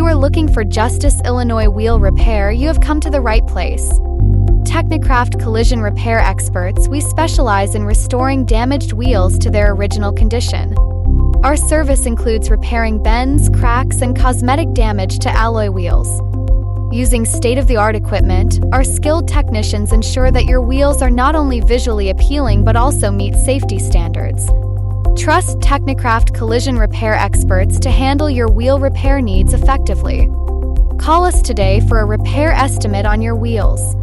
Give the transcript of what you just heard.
are looking for Justice, Illinois wheel repair, you have come to the right place. TechniCraft Collision Repair Experts, we specialize in restoring damaged wheels to their original condition. Our service includes repairing bends, cracks, and cosmetic damage to alloy wheels. Using state-of-the-art equipment, our skilled technicians ensure that your wheels are not only visually appealing but also meet safety standards. Trust TechniCraft Collision Repair Experts to handle your wheel repair needs effectively. Call us today for a repair estimate on your wheels.